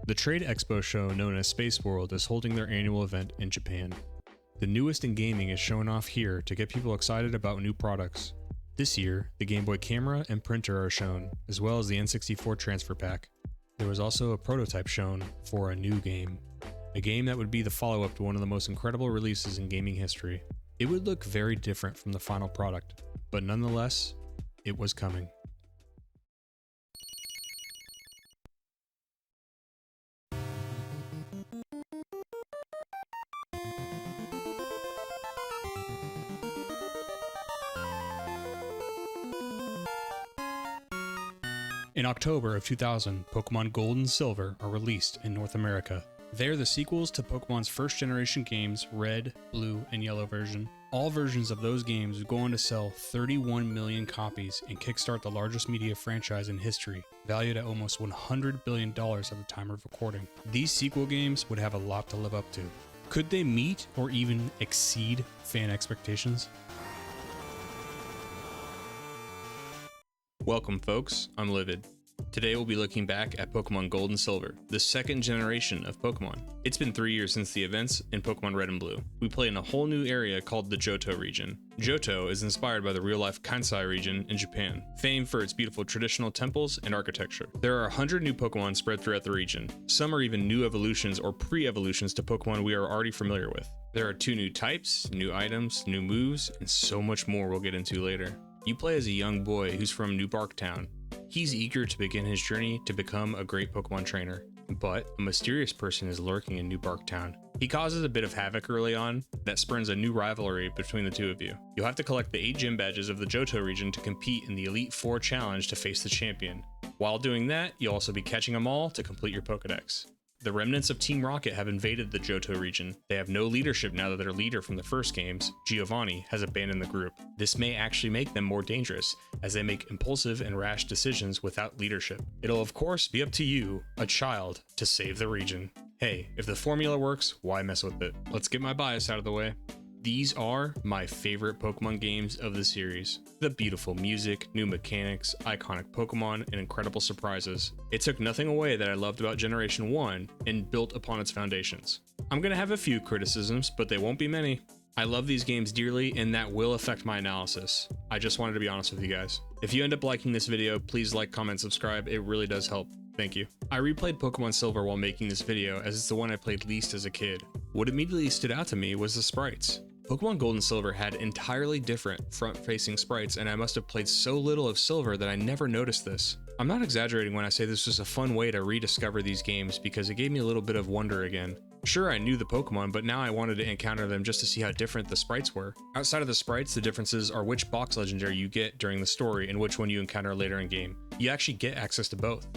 The trade expo show known as Space World is holding their annual event in Japan. The newest in gaming is shown off here to get people excited about new products. This year, the Game Boy camera and printer are shown, as well as the N64 transfer pack. There was also a prototype shown for a new game. A game that would be the follow-up to one of the most incredible releases in gaming history. It would look very different from the final product, but nonetheless, it was coming. In October of 2000, Pokémon Gold and Silver are released in North America. They're the sequels to Pokemon's first generation games, Red, Blue, and Yellow version. All versions of those games would go on to sell 31 million copies and kickstart the largest media franchise in history, valued at almost $100 billion at the time of recording. These sequel games would have a lot to live up to. Could they meet or even exceed fan expectations? Welcome folks, I'm Livid. Today we'll be looking back at Pokemon Gold and Silver, the second generation of Pokemon. It's been 3 years since the events in Pokemon Red and Blue. We play in a whole new area called the Johto region. Johto is inspired by the real-life Kansai region in Japan, famed for its beautiful traditional temples and architecture. There are 100 new Pokemon spread throughout the region. Some are even new evolutions or pre-evolutions to Pokemon we are already familiar with. There are 2 new types, new items, new moves, and so much more we'll get into later. You play as a young boy who's from New Barktown. He's eager to begin his journey to become a great Pokemon trainer, but a mysterious person is lurking in New Barktown. He causes a bit of havoc early on that spurns a new rivalry between the two of you. You'll have to collect the 8 gym badges of the Johto region to compete in the Elite Four challenge to face the champion. While doing that, you'll also be catching them all to complete your Pokedex. The remnants of Team Rocket have invaded the Johto region. They have no leadership now that their leader from the first games, Giovanni, has abandoned the group. This may actually make them more dangerous, as they make impulsive and rash decisions without leadership. It'll of course be up to you, a child, to save the region. Hey, if the formula works, why mess with it? Let's get my bias out of the way. These are my favorite Pokemon games of the series. The beautiful music, new mechanics, iconic Pokemon, and incredible surprises. It took nothing away that I loved about Generation 1 and built upon its foundations. I'm gonna have a few criticisms, but they won't be many. I love these games dearly, and that will affect my analysis. I just wanted to be honest with you guys. If you end up liking this video, please like, comment, subscribe. It really does help. Thank you. I replayed Pokemon Silver while making this video, as it's the one I played least as a kid. What immediately stood out to me was the sprites. Pokemon Gold and Silver had entirely different front-facing sprites, and I must have played so little of Silver that I never noticed this. I'm not exaggerating when I say this was a fun way to rediscover these games because it gave me a little bit of wonder again. Sure, I knew the Pokemon, but now I wanted to encounter them just to see how different the sprites were. Outside of the sprites, the differences are which box legendary you get during the story and which one you encounter later in game. You actually get access to both.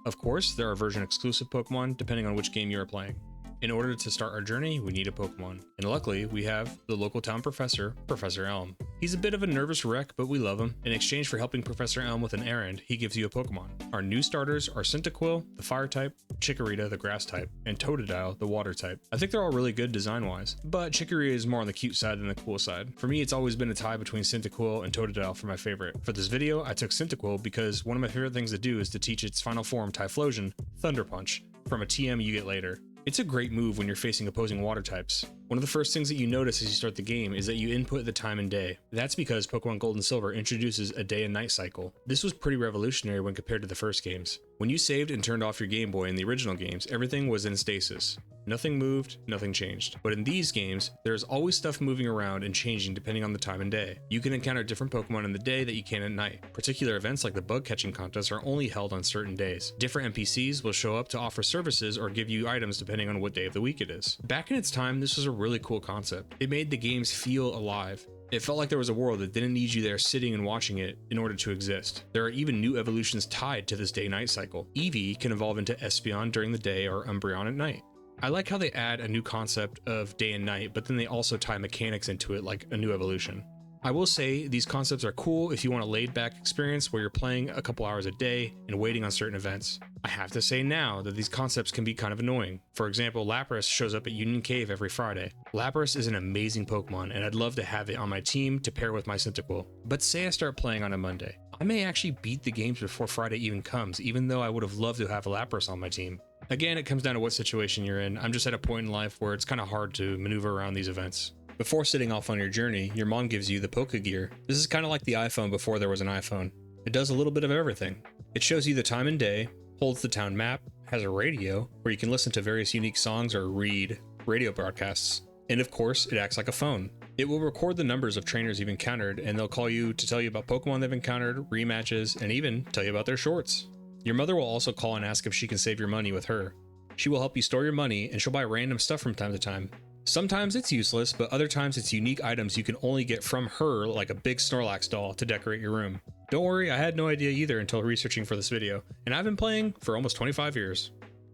Of course, there are version-exclusive Pokemon depending on which game you are playing. In order to start our journey, we need a Pokemon. And luckily, we have the local town professor, Professor Elm. He's a bit of a nervous wreck, but we love him. In exchange for helping Professor Elm with an errand, he gives you a Pokemon. Our new starters are Cyndaquil, the fire type, Chikorita, the grass type, and Totodile, the water type. I think they're all really good design-wise, but Chikorita is more on the cute side than the cool side. For me, it's always been a tie between Cyndaquil and Totodile for my favorite. For this video, I took Cyndaquil because one of my favorite things to do is to teach its final form, Typhlosion, Thunder Punch, from a TM you get later. It's a great move when you're facing opposing water types. One of the first things that you notice as you start the game is that you input the time and day. That's because Pokemon Gold and Silver introduces a day and night cycle. This was pretty revolutionary when compared to the first games. When you saved and turned off your Game Boy in the original games, everything was in stasis. Nothing moved, nothing changed. But in these games, there's always stuff moving around and changing depending on the time and day. You can encounter different Pokemon in the day that you can at night. Particular events like the bug catching contests are only held on certain days. Different NPCs will show up to offer services or give you items depending on what day of the week it is. Back in its time, this was a really cool concept. It made the games feel alive. It felt like there was a world that didn't need you there sitting and watching it in order to exist. There are even new evolutions tied to this day-night cycle. Eevee can evolve into Espeon during the day or Umbreon at night. I like how they add a new concept of day and night, but then they also tie mechanics into it like a new evolution. I will say these concepts are cool if you want a laid-back experience where you're playing a couple hours a day and waiting on certain events. I have to say now that these concepts can be kind of annoying. For example, Lapras shows up at Union Cave every Friday. Lapras is an amazing Pokemon, and I'd love to have it on my team to pair with my Cyndaquil. But say I start playing on a Monday. I may actually beat the games before Friday even comes, even though I would have loved to have Lapras on my team. Again, it comes down to what situation you're in. I'm just at a point in life where it's kind of hard to maneuver around these events. Before setting off on your journey, your mom gives you the Pokegear. This is kind of like the iPhone before there was an iPhone. It does a little bit of everything. It shows you the time and day, holds the town map, has a radio where you can listen to various unique songs or read radio broadcasts. And of course, it acts like a phone. It will record the numbers of trainers you've encountered, and they'll call you to tell you about Pokemon they've encountered, rematches, and even tell you about their shorts. Your mother will also call and ask if she can save your money with her. She will help you store your money, and she'll buy random stuff from time to time. Sometimes it's useless, but other times it's unique items you can only get from her, like a big Snorlax doll to decorate your room. Don't worry, I had no idea either until researching for this video, and I've been playing for almost 25 years.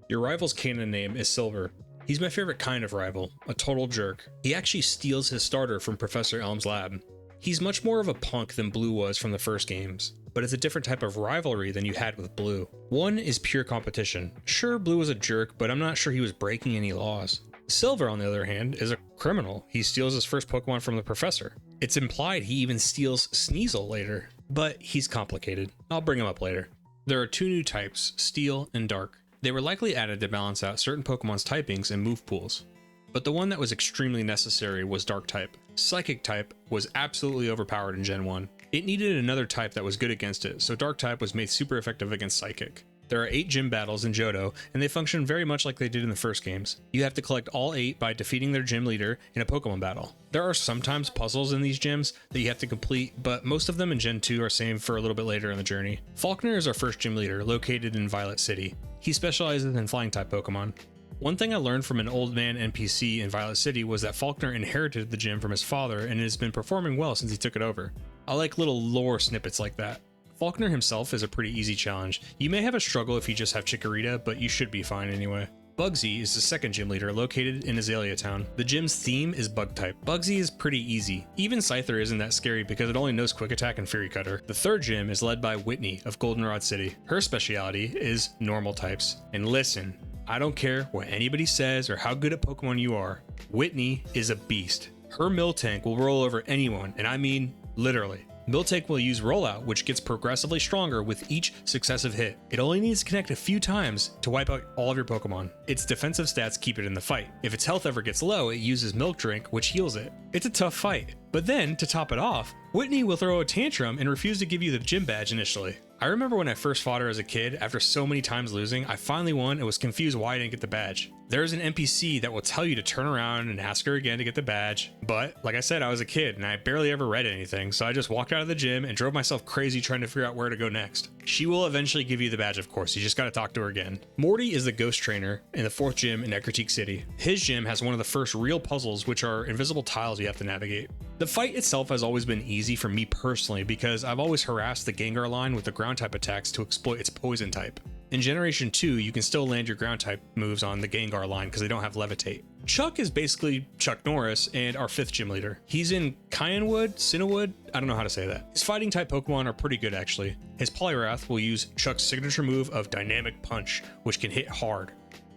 Your rival's canon name is Silver. He's my favorite kind of rival, a total jerk. He actually steals his starter from Professor Elm's lab. He's much more of a punk than Blue was from the first games, but it's a different type of rivalry than you had with Blue. One is pure competition. Sure, Blue was a jerk, but I'm not sure he was breaking any laws. Silver, on the other hand, is a criminal. He steals his first Pokemon from the professor. It's implied he even steals Sneasel later, but he's complicated. I'll bring him up later. There are two new types, Steel and Dark. They were likely added to balance out certain Pokemon's typings and move pools. But the one that was extremely necessary was Dark type. Psychic type was absolutely overpowered in Gen 1. It needed another type that was good against it, so Dark type was made super effective against Psychic. There are 8 gym battles in Johto, and they function very much like they did in the first games. You have to collect all 8 by defeating their gym leader in a Pokemon battle. There are sometimes puzzles in these gyms that you have to complete, but most of them in Gen 2 are saved for a little bit later in the journey. Falkner is our first gym leader, located in Violet City. He specializes in flying-type Pokemon. One thing I learned from an old man NPC in Violet City was that Falkner inherited the gym from his father and has been performing well since he took it over. I like little lore snippets like that. Falkner himself is a pretty easy challenge. You may have a struggle if you just have Chikorita, but you should be fine anyway. Bugsy is the second gym leader located in Azalea Town. The gym's theme is bug type. Bugsy is pretty easy. Even Scyther isn't that scary because it only knows Quick Attack and Fury Cutter. The third gym is led by Whitney of Goldenrod City. Her speciality is normal types. And listen, I don't care what anybody says or how good at Pokemon you are. Whitney is a beast. Her Miltank will roll over anyone, and I mean literally. Miltank will use Rollout, which gets progressively stronger with each successive hit. It only needs to connect a few times to wipe out all of your Pokemon. Its defensive stats keep it in the fight. If its health ever gets low, it uses Milk Drink, which heals it. It's a tough fight. But then, to top it off, Whitney will throw a tantrum and refuse to give you the gym badge initially. I remember when I first fought her as a kid, after so many times losing, I finally won and was confused why I didn't get the badge. There's an NPC that will tell you to turn around and ask her again to get the badge, but like I said, I was a kid and I barely ever read anything, so I just walked out of the gym and drove myself crazy trying to figure out where to go next. She will eventually give you the badge, of course, you just gotta talk to her again. Morty is the ghost trainer in the 4th gym in GlitchxCity. His gym has one of the first real puzzles, which are invisible tiles you have to navigate. The fight itself has always been easy for me personally because I've always harassed the Gengar line with the ground type attacks to exploit its poison type. In Generation 2, you can still land your ground type moves on the Gengar line because they don't have Levitate. Chuck is basically Chuck Norris and our 5th gym leader. He's in Cyanwood, Cinnawood, I don't know how to say that. His fighting type Pokemon are pretty good actually. His Poliwrath will use Chuck's signature move of Dynamic Punch, which can hit hard.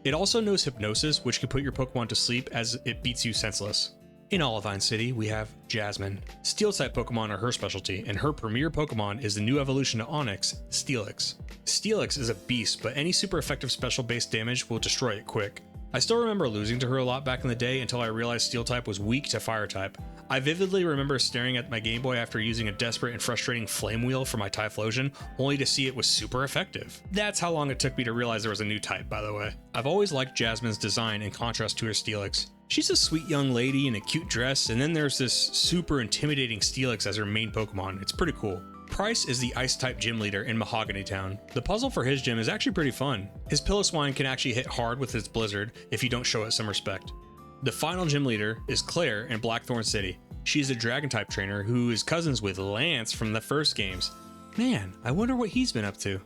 It also knows Hypnosis, which can put your Pokemon to sleep as it beats you senseless. In Olivine City, we have Jasmine. Steel-type Pokemon are her specialty, and her premier Pokemon is the new evolution to Onix, Steelix. Steelix is a beast, but any super effective special-based damage will destroy it quick. I still remember losing to her a lot back in the day until I realized Steel-type was weak to Fire-type. I vividly remember staring at my Game Boy after using a desperate and frustrating Flame Wheel for my Typhlosion, only to see it was super effective. That's how long it took me to realize there was a new type, by the way. I've always liked Jasmine's design in contrast to her Steelix. She's a sweet young lady in a cute dress, and then there's this super intimidating Steelix as her main Pokemon. It's pretty cool. Price is the Ice-type gym leader in Mahogany Town. The puzzle for his gym is actually pretty fun. His Piloswine can actually hit hard with his Blizzard if you don't show it some respect. The final gym leader is Claire in Blackthorn City. She's a Dragon-type trainer who is cousins with Lance from the first games. Man, I wonder what he's been up to.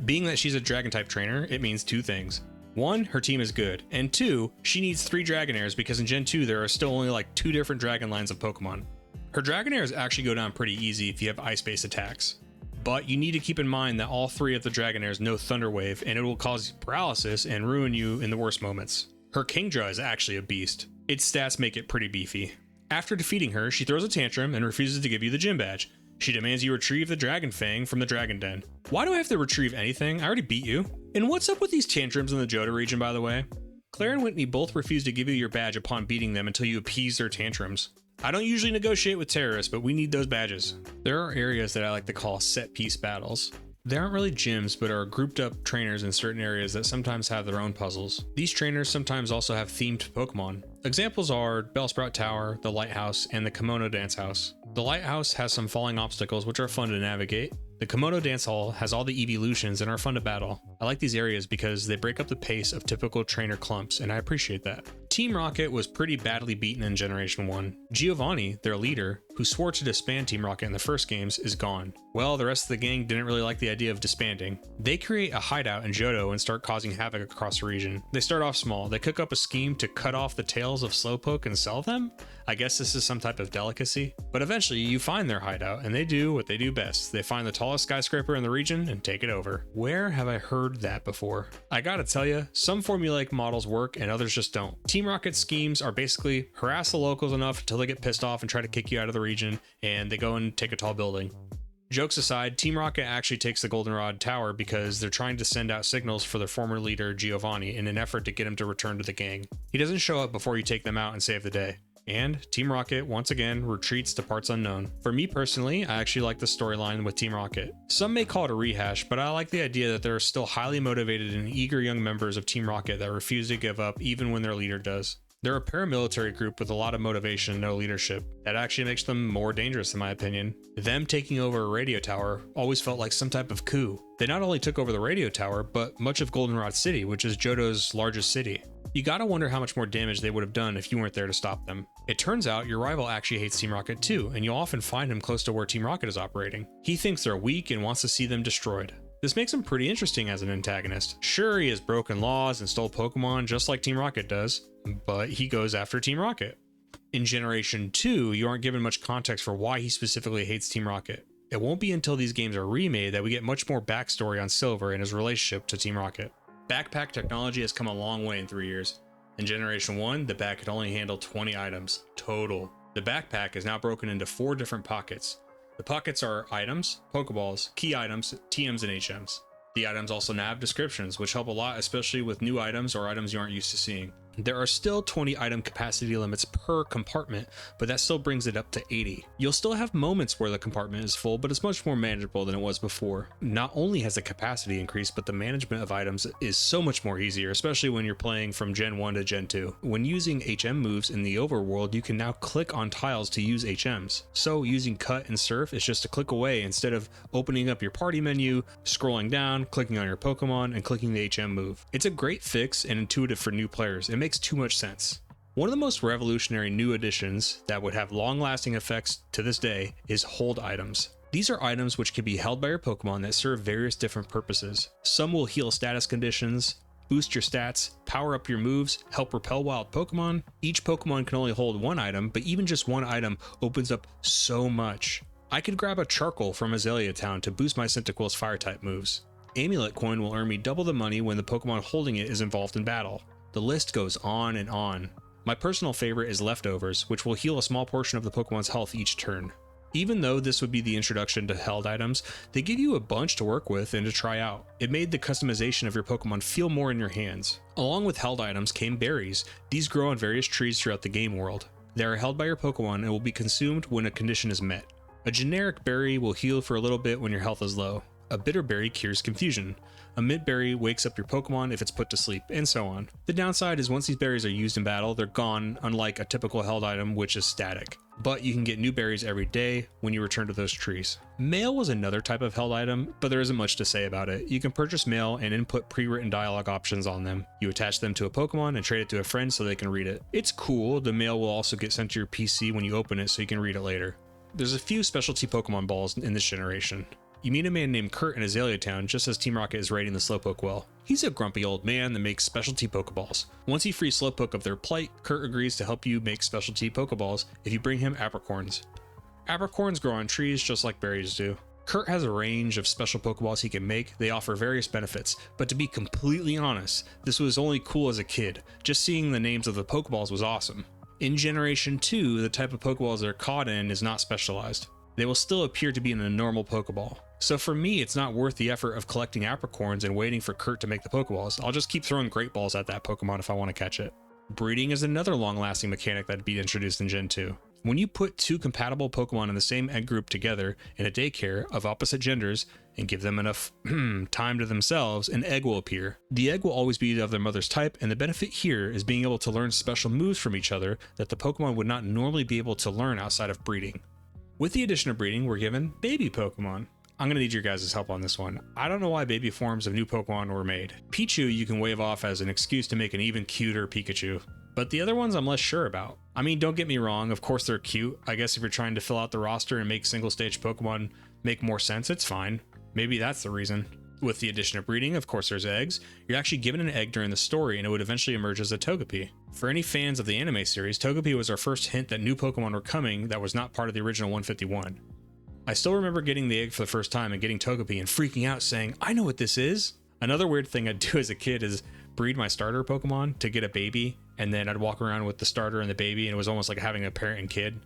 Being that she's a Dragon-type trainer, it means 2 things. 1, her team is good, and 2, she needs 3 Dragonairs because in Gen 2 there are still only like 2 different Dragon lines of Pokemon. Her Dragonairs actually go down pretty easy if you have Ice-based attacks. But you need to keep in mind that all 3 of the Dragonairs know Thunder Wave and it will cause paralysis and ruin you in the worst moments. Her Kingdra is actually a beast. Its stats make it pretty beefy. After defeating her, she throws a tantrum and refuses to give you the gym badge. She demands you retrieve the Dragon Fang from the Dragon Den. Why do I have to retrieve anything? I already beat you. And what's up with these tantrums in the Johto region, by the way? Claire and Whitney both refuse to give you your badge upon beating them until you appease their tantrums. I don't usually negotiate with terrorists, but we need those badges. There are areas that I like to call set piece battles. They aren't really gyms, but are grouped up trainers in certain areas that sometimes have their own puzzles. These trainers sometimes also have themed Pokemon. Examples are Bellsprout Tower, the Lighthouse, and the Kimono Dance House. The Lighthouse has some falling obstacles which are fun to navigate. The Kimono Dance Hall has all the evolutions and are fun to battle. I like these areas because they break up the pace of typical trainer clumps, and I appreciate that. Team Rocket was pretty badly beaten in Generation 1. Giovanni, their leader, who swore to disband Team Rocket in the first games, is gone. Well, the rest of the gang didn't really like the idea of disbanding. They create a hideout in Johto and start causing havoc across the region. They start off small. They cook up a scheme to cut off the tails of Slowpoke and sell them? I guess this is some type of delicacy. But eventually you find their hideout and they do what they do best. They find the tallest skyscraper in the region and take it over. Where have I heard that before? I gotta tell you, some formulaic models work and others just don't. Team Rocket schemes are basically harass the locals enough until they get pissed off and try to kick you out of the region, and they go and take a tall building. Jokes aside, Team Rocket actually takes the Goldenrod Tower because they're trying to send out signals for their former leader Giovanni in an effort to get him to return to the gang. He doesn't show up before you take them out and save the day. And Team Rocket once again retreats to parts unknown. For me personally, I actually like the storyline with Team Rocket. Some may call it a rehash, but I like the idea that there are still highly motivated and eager young members of Team Rocket that refuse to give up even when their leader does. They're a paramilitary group with a lot of motivation and no leadership. That actually makes them more dangerous in my opinion. Them taking over a radio tower always felt like some type of coup. They not only took over the radio tower, but much of Goldenrod City, which is Johto's largest city. You gotta wonder how much more damage they would have done if you weren't there to stop them. It turns out your rival actually hates Team Rocket too, and you'll often find him close to where Team Rocket is operating. He thinks they're weak and wants to see them destroyed. This makes him pretty interesting as an antagonist. Sure, he has broken laws and stole Pokemon just like Team Rocket does, but he goes after Team Rocket. In Generation 2, you aren't given much context for why he specifically hates Team Rocket. It won't be until these games are remade that we get much more backstory on Silver and his relationship to Team Rocket. Backpack technology has come a long way in 3 years. In Generation 1, the bag could only handle 20 items, total. The backpack is now broken into 4 different pockets. The pockets are items, Pokeballs, key items, TMs, and HMs. The items also now have descriptions, which help a lot, especially with new items or items you aren't used to seeing. There are still 20 item capacity limits per compartment, but that still brings it up to 80. You'll still have moments where the compartment is full, but it's much more manageable than it was before. Not only has the capacity increased, but the management of items is so much more easier, especially when you're playing from Gen 1 to Gen 2. When using HM moves in the overworld, you can now click on tiles to use HMs. So using Cut and Surf is just a click away instead of opening up your party menu, scrolling down, clicking on your Pokemon, and clicking the HM move. It's a great fix and intuitive for new players. It makes too much sense. One of the most revolutionary new additions that would have long-lasting effects to this day is hold items. These are items which can be held by your Pokemon that serve various different purposes. Some will heal status conditions, boost your stats, power up your moves, help repel wild Pokemon. Each Pokemon can only hold one item, but even just one item opens up so much. I could grab a Charcoal from Azalea Town to boost my Cyndaquil's fire-type moves. Amulet Coin will earn me double the money when the Pokemon holding it is involved in battle. The list goes on and on. My personal favorite is Leftovers, which will heal a small portion of the Pokemon's health each turn. Even though this would be the introduction to held items, they give you a bunch to work with and to try out. It made the customization of your Pokemon feel more in your hands. Along with held items came berries. These grow on various trees throughout the game world. They are held by your Pokemon and will be consumed when a condition is met. A generic berry will heal for a little bit when your health is low. A bitter berry cures confusion. A mint berry wakes up your Pokemon if it's put to sleep, and so on. The downside is once these berries are used in battle, they're gone, unlike a typical held item which is static. But you can get new berries every day when you return to those trees. Mail was another type of held item, but there isn't much to say about it. You can purchase mail and input pre-written dialogue options on them. You attach them to a Pokemon and trade it to a friend so they can read it. It's cool. The mail will also get sent to your PC when you open it so you can read it later. There's a few specialty Pokemon balls in this generation. You meet a man named Kurt in Azalea Town just as Team Rocket is raiding the Slowpoke well. He's a grumpy old man that makes specialty Pokeballs. Once you free Slowpoke of their plight, Kurt agrees to help you make specialty Pokeballs if you bring him apricorns. Apricorns grow on trees just like berries do. Kurt has a range of special Pokeballs he can make. They offer various benefits, but to be completely honest, this was only cool as a kid. Just seeing the names of the Pokeballs was awesome. In Generation 2, the type of Pokeballs they're caught in is not specialized. they will still appear to be in a normal Pokeball. So for me, it's not worth the effort of collecting apricorns and waiting for Kurt to make the Pokeballs. I'll just keep throwing Great Balls at that Pokemon if I want to catch it. Breeding is another long-lasting mechanic that'd be introduced in Gen 2. When you put two compatible Pokemon in the same egg group together in a daycare of opposite genders and give them enough time to themselves, an egg will appear. The egg will always be of their mother's type, and the benefit here is being able to learn special moves from each other that the Pokemon would not normally be able to learn outside of breeding. With the addition of breeding, we're given baby Pokemon. I'm going to need your guys' help on this one. I don't know why baby forms of new Pokemon were made. Pichu you can wave off as an excuse to make an even cuter Pikachu, but the other ones I'm less sure about. I mean, don't get me wrong, of course they're cute. I guess if you're trying to fill out the roster and make single stage Pokemon make more sense, it's fine. Maybe that's the reason. With the addition of breeding, of course there's eggs. You're actually given an egg during the story and it would eventually emerge as a Togepi. For any fans of the anime series, Togepi was our first hint that new Pokemon were coming that was not part of the original 151. I still remember getting the egg for the first time and getting Togepi and freaking out saying, I know what this is! Another weird thing I'd do as a kid is breed my starter Pokemon to get a baby, and then I'd walk around with the starter and the baby, and it was almost like having a parent and kid.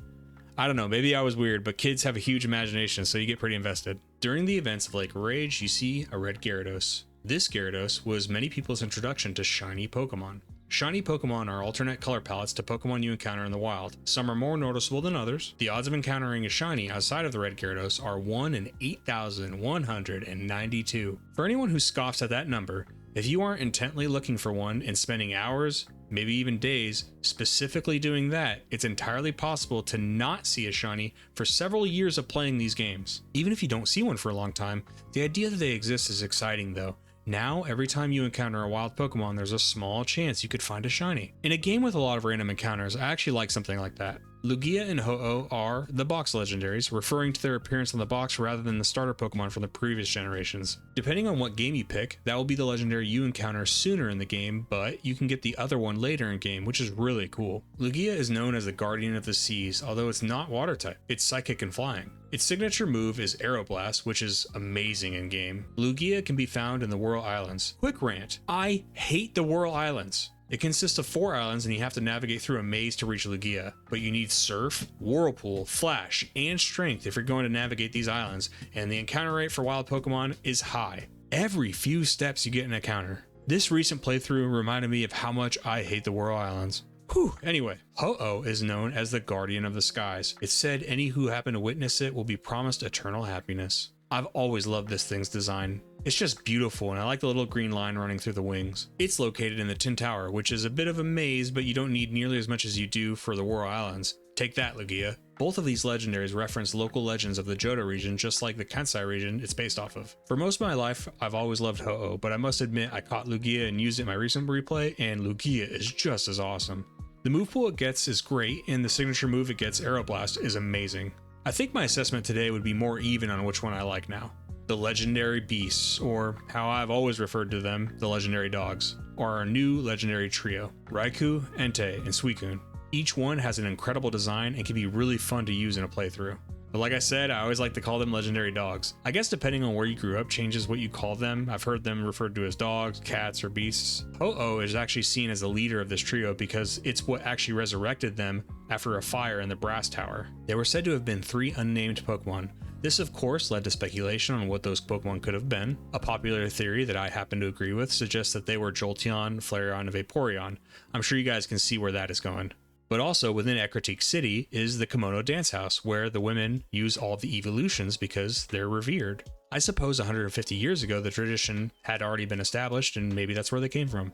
I don't know, maybe I was weird, but kids have a huge imagination, so you get pretty invested. During the events of Lake Rage, you see a red Gyarados. This Gyarados was many people's introduction to shiny Pokemon. Shiny Pokemon are alternate color palettes to Pokemon you encounter in the wild. Some are more noticeable than others. The odds of encountering a shiny outside of the red Gyarados are 1 in 8,192. For anyone who scoffs at that number, if you aren't intently looking for one and spending hours, maybe even days, specifically doing that, it's entirely possible to not see a shiny for several years of playing these games. Even if you don't see one for a long time, the idea that they exist is exciting though. Now, every time you encounter a wild Pokemon, there's a small chance you could find a shiny. In a game with a lot of random encounters, I actually like something like that. Lugia and Ho-Oh are the box legendaries, referring to their appearance on the box rather than the starter Pokemon from the previous generations. Depending on what game you pick, that will be the legendary you encounter sooner in the game, but you can get the other one later in game, which is really cool. Lugia is known as the Guardian of the Seas, although it's not water type. It's psychic and flying. Its signature move is Aeroblast, which is amazing in game. Lugia can be found in the Whirl Islands. Quick rant, I hate the Whirl Islands. It consists of 4 islands and you have to navigate through a maze to reach Lugia, but you need Surf, Whirlpool, Flash, and Strength if you're going to navigate these islands, and the encounter rate for wild Pokemon is high. Every few steps you get an encounter. This recent playthrough reminded me of how much I hate the Whirl Islands. Whew, anyway, Ho-Oh is known as the Guardian of the Skies. It's said any who happen to witness it will be promised eternal happiness. I've always loved this thing's design. It's just beautiful, and I like the little green line running through the wings. It's located in the Tin Tower, which is a bit of a maze, but you don't need nearly as much as you do for the Whirl Islands. Take that, Lugia. Both of these legendaries reference local legends of the Johto region, just like the Kansai region it's based off of. For most of my life, I've always loved Ho-Oh, but I must admit I caught Lugia and used it in my recent replay, and Lugia is just as awesome. The move pool it gets is great, and the signature move it gets, Aeroblast, is amazing. I think my assessment today would be more even on which one I like now. The legendary beasts, or how I've always referred to them, the legendary dogs, are our new legendary trio, Raikou, Entei, and Suicune. Each one has an incredible design and can be really fun to use in a playthrough. But like I said, I always like to call them legendary dogs. I guess depending on where you grew up changes what you call them. I've heard them referred to as dogs, cats, or beasts. Ho-Oh is actually seen as the leader of this trio because it's what actually resurrected them after a fire in the Brass Tower. They were said to have been 3 unnamed Pokemon. This of course led to speculation on what those Pokemon could have been. A popular theory that I happen to agree with suggests that they were Jolteon, Flareon, and Vaporeon. I'm sure you guys can see where that is going. But also within GlitchxCity is the Kimono Dance House, where the women use all of the evolutions because they're revered. I suppose 150 years ago the tradition had already been established, and maybe that's where they came from.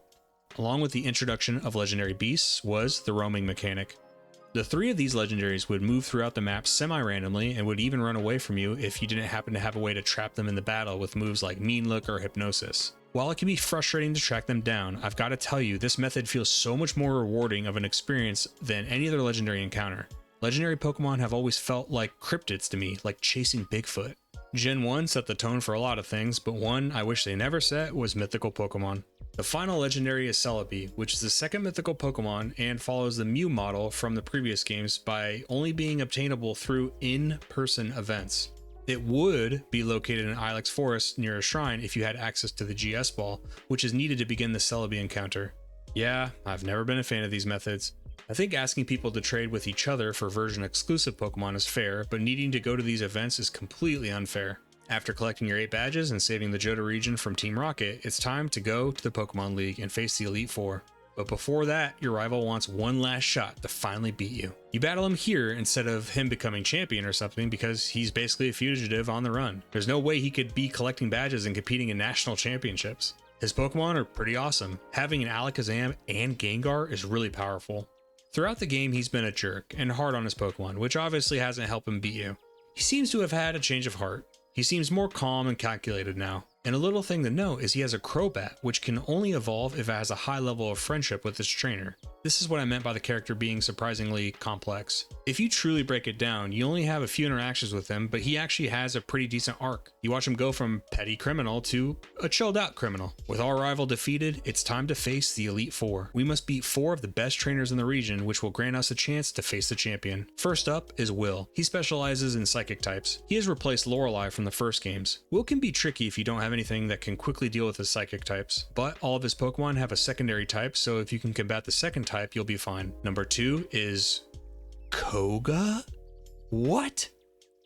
Along with the introduction of legendary beasts was the roaming mechanic. The 3 of these legendaries would move throughout the map semi-randomly and would even run away from you if you didn't happen to have a way to trap them in the battle with moves like Mean Look or Hypnosis. While it can be frustrating to track them down, I've got to tell you, this method feels so much more rewarding of an experience than any other legendary encounter. Legendary Pokemon have always felt like cryptids to me, like chasing Bigfoot. Gen 1 set the tone for a lot of things, but one I wish they never set was mythical Pokemon. The final legendary is Celebi, which is the second mythical Pokemon and follows the Mew model from the previous games by only being obtainable through in-person events. It would be located in Ilex Forest near a shrine if you had access to the GS Ball, which is needed to begin the Celebi encounter. Yeah, I've never been a fan of these methods. I think asking people to trade with each other for version exclusive Pokemon is fair, but needing to go to these events is completely unfair. After collecting your 8 badges and saving the Johto region from Team Rocket, it's time to go to the Pokemon League and face the Elite Four. But before that, your rival wants one last shot to finally beat you. You battle him here instead of him becoming champion or something because he's basically a fugitive on the run. There's no way he could be collecting badges and competing in national championships. His Pokemon are pretty awesome. Having an Alakazam and Gengar is really powerful. Throughout the game, he's been a jerk and hard on his Pokemon, which obviously hasn't helped him beat you. He seems to have had a change of heart. He seems more calm and calculated now. And a little thing to note is he has a Crobat, which can only evolve if it has a high level of friendship with its trainer. This is what I meant by the character being surprisingly complex. If you truly break it down, you only have a few interactions with him, but he actually has a pretty decent arc. You watch him go from petty criminal to a chilled out criminal. With our rival defeated, it's time to face the Elite Four. We must beat 4 of the best trainers in the region, which will grant us a chance to face the champion. First up is Will. He specializes in psychic types. He has replaced Lorelei from the first games. Will can be tricky if you don't have anything that can quickly deal with his psychic types, but all of his Pokemon have a secondary type, so if you can combat the second type, you'll be fine. Number 2 is Koga? What?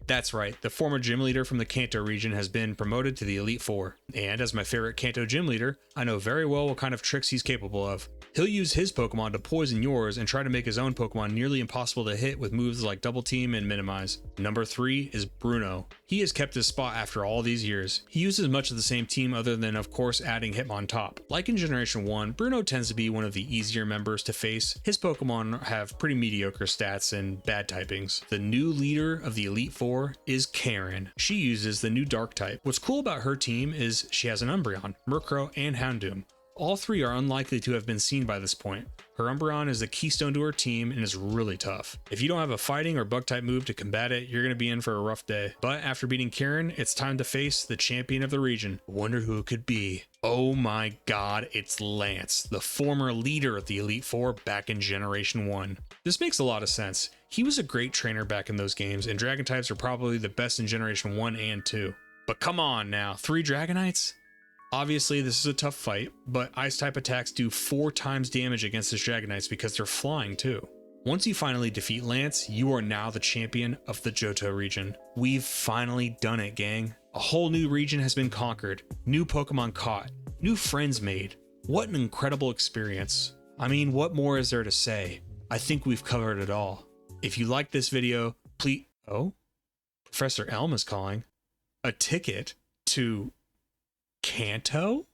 That's right, the former gym leader from the Kanto region has been promoted to the Elite Four, and as my favorite Kanto gym leader, I know very well what kind of tricks he's capable of. He'll use his Pokemon to poison yours and try to make his own Pokemon nearly impossible to hit with moves like Double Team and Minimize. Number 3 is Bruno. He has kept his spot after all these years. He uses much of the same team other than of course adding Hitmontop. Like in Generation 1, Bruno tends to be one of the easier members to face. His Pokemon have pretty mediocre stats and bad typings. The new leader of the Elite Four is Karen. She uses the new Dark type. What's cool about her team is she has an Umbreon, Murkrow, and Houndoom. All 3 are unlikely to have been seen by this point. Her Umbreon is the keystone to her team and is really tough. If you don't have a fighting or bug type move to combat it, you're going to be in for a rough day. But after beating Karen, it's time to face the champion of the region. Wonder who it could be. Oh my god, it's Lance, the former leader of the Elite Four back in Generation 1. This makes a lot of sense. He was a great trainer back in those games, and Dragon types are probably the best in Generation 1 and 2. But come on now, 3 Dragonites? Obviously, this is a tough fight, but Ice-type attacks do 4 times damage against his Dragonites because they're flying too. Once you finally defeat Lance, you are now the champion of the Johto region. We've finally done it, gang. A whole new region has been conquered, new Pokemon caught, new friends made. What an incredible experience. I mean, what more is there to say? I think we've covered it all. If you like this video, please... Oh? Professor Elm is calling. A ticket to... Kanto?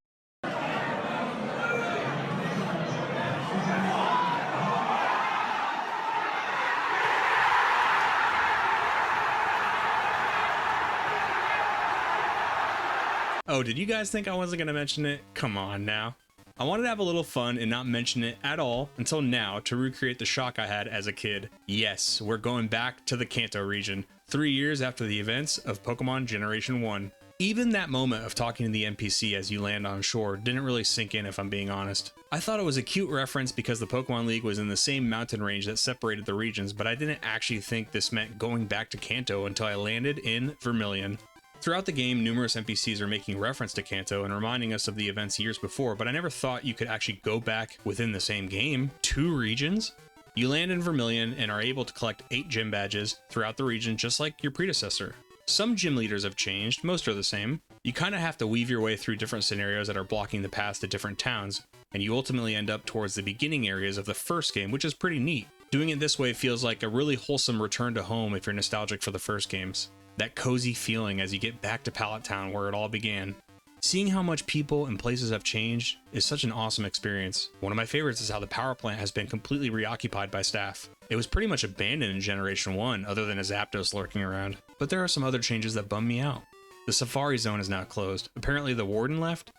Oh, did you guys think I wasn't going to mention it? Come on now. I wanted to have a little fun and not mention it at all until now to recreate the shock I had as a kid. Yes, we're going back to the Kanto region, 3 years after the events of Pokemon Generation 1. Even that moment of talking to the NPC as you land on shore didn't really sink in, if I'm being honest. I thought it was a cute reference because the Pokemon League was in the same mountain range that separated the regions, but I didn't actually think this meant going back to Kanto until I landed in Vermilion. Throughout the game, numerous NPCs are making reference to Kanto and reminding us of the events years before, but I never thought you could actually go back within the same game, 2 regions. You land in Vermilion and are able to collect 8 gym badges throughout the region just like your predecessor. Some gym leaders have changed, most are the same. You kind of have to weave your way through different scenarios that are blocking the paths to different towns, and you ultimately end up towards the beginning areas of the first game, which is pretty neat. Doing it this way feels like a really wholesome return to home if you're nostalgic for the first games. That cozy feeling as you get back to Pallet Town where it all began. Seeing how much people and places have changed is such an awesome experience. One of my favorites is how the power plant has been completely reoccupied by staff. It was pretty much abandoned in Generation 1 other than a Zapdos lurking around. But there are some other changes that bum me out. The Safari Zone is now closed. Apparently the warden left?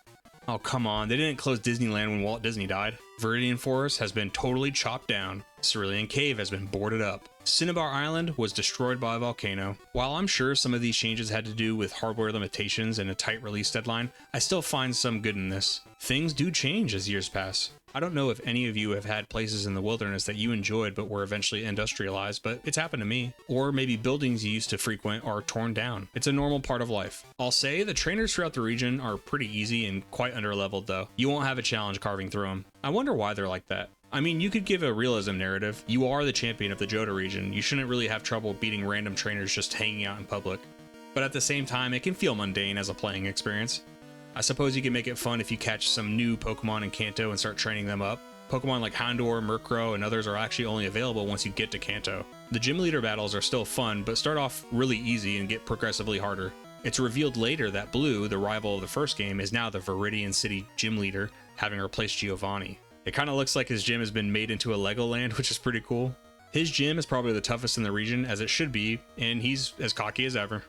Oh come on, they didn't close Disneyland when Walt Disney died. Viridian Forest has been totally chopped down. Cerulean Cave has been boarded up. Cinnabar Island was destroyed by a volcano. While I'm sure some of these changes had to do with hardware limitations and a tight release deadline, I still find some good in this. Things do change as years pass. I don't know if any of you have had places in the wilderness that you enjoyed but were eventually industrialized, but it's happened to me. Or maybe buildings you used to frequent are torn down. It's a normal part of life. I'll say the trainers throughout the region are pretty easy and quite underleveled though. You won't have a challenge carving through them. I wonder why they're like that. I mean, you could give a realism narrative. You are the champion of the Johto region. You shouldn't really have trouble beating random trainers just hanging out in public. But at the same time, it can feel mundane as a playing experience. I suppose you can make it fun if you catch some new Pokemon in Kanto and start training them up. Pokemon like Houndour, Murkrow, and others are actually only available once you get to Kanto. The gym leader battles are still fun, but start off really easy and get progressively harder. It's revealed later that Blue, the rival of the first game, is now the Viridian City gym leader, having replaced Giovanni. It kind of looks like his gym has been made into a Legoland, which is pretty cool. His gym is probably the toughest in the region, as it should be, and he's as cocky as ever.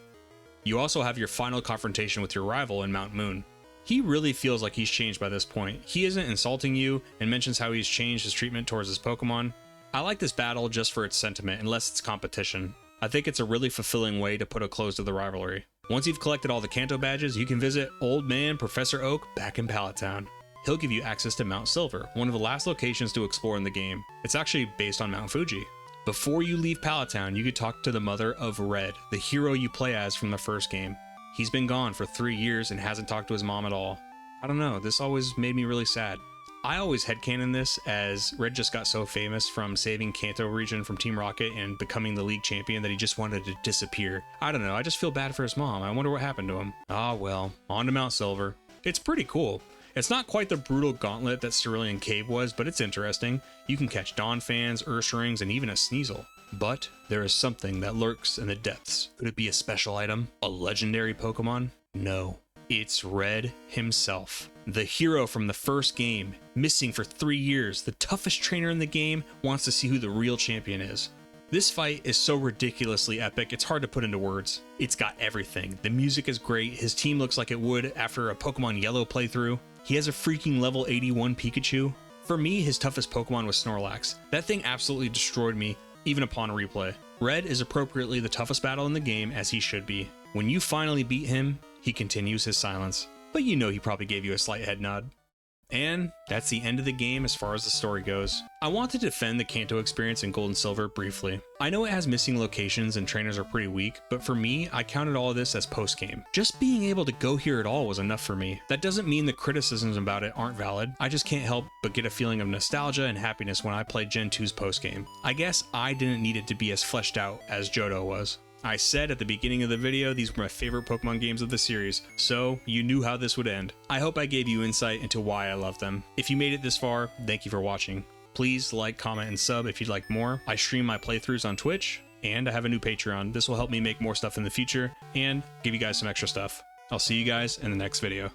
You also have your final confrontation with your rival in Mount Moon. He really feels like he's changed by this point. He isn't insulting you and mentions how he's changed his treatment towards his Pokemon. I like this battle just for its sentiment, unless it's competition. I think it's a really fulfilling way to put a close to the rivalry. Once you've collected all the Kanto badges, you can visit Old Man Professor Oak back in Pallet Town. He'll give you access to Mount Silver, one of the last locations to explore in the game. It's actually based on Mount Fuji. Before you leave Pallet Town, you could talk to the mother of Red, the hero you play as from the first game. He's been gone for 3 years and hasn't talked to his mom at all. I don't know, this always made me really sad. I always headcanon this as Red just got so famous from saving Kanto region from Team Rocket and becoming the league champion that he just wanted to disappear. I don't know, I just feel bad for his mom. I wonder what happened to him. Ah well, on to Mount Silver. It's pretty cool. It's not quite the brutal gauntlet that Cerulean Cave was, but it's interesting. You can catch Donphans, Urshrings, and even a Sneasel. But there is something that lurks in the depths. Could it be a special item? A legendary Pokemon? No. It's Red himself. The hero from the first game, missing for 3 years, the toughest trainer in the game, wants to see who the real champion is. This fight is so ridiculously epic, it's hard to put into words. It's got everything. The music is great, his team looks like it would after a Pokemon Yellow playthrough. He has a freaking level 81 Pikachu. For me, his toughest Pokemon was Snorlax. That thing absolutely destroyed me, even upon replay. Red is appropriately the toughest battle in the game, as he should be. When you finally beat him, he continues his silence. But you know he probably gave you a slight head nod. And that's the end of the game as far as the story goes. I want to defend the Kanto experience in Gold and Silver briefly. I know it has missing locations and trainers are pretty weak, but for me, I counted all of this as post-game. Just being able to go here at all was enough for me. That doesn't mean the criticisms about it aren't valid. I just can't help but get a feeling of nostalgia and happiness when I played Gen 2's post-game. I guess I didn't need it to be as fleshed out as Johto was. I said at the beginning of the video these were my favorite Pokemon games of the series, so you knew how this would end. I hope I gave you insight into why I love them. If you made it this far, thank you for watching. Please like, comment, and sub if you'd like more. I stream my playthroughs on Twitch, and I have a new Patreon. This will help me make more stuff in the future, and give you guys some extra stuff. I'll see you guys in the next video.